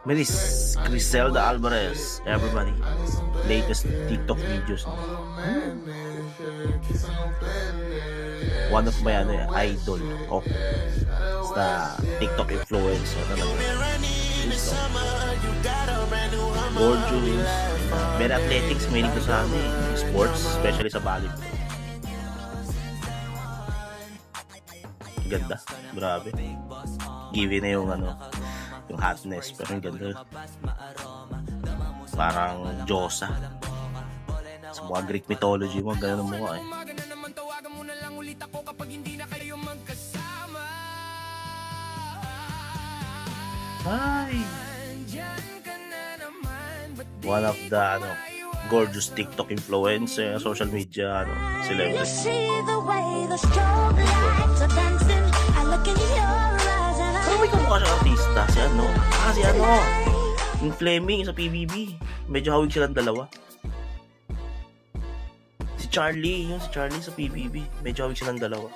Miss Griselda Alvarez, everybody. Latest TikTok videos. One of my idol. Oh, basta TikTok influencer talaga. Gorgeous. Very athletics, mahilig ko sa sports, especially sa volleyball. Ganda, grabe. Given na yung yung hotness, pero yung ganda. Parang Diyosa. Sa mga Greek mythology mo, ganun ang mukha eh. Hi! One of the gorgeous TikTok influencer, social media, celebrity. Pero may kamukha siyang artista, si yung Fleming sa PBB. Medyo hawig silang dalawa. Si Charlie sa PBB. Medyo hawig silang dalawa.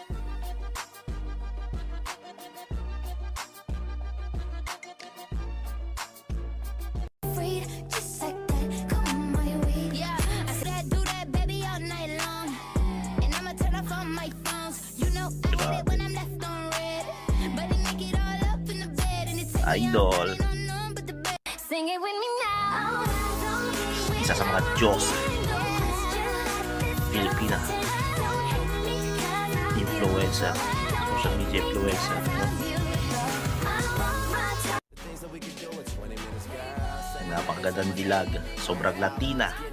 Idol. Isa sa mga Diyos Pilipina influencer, social media influencer, napakagandang dilag, sobrang Latina.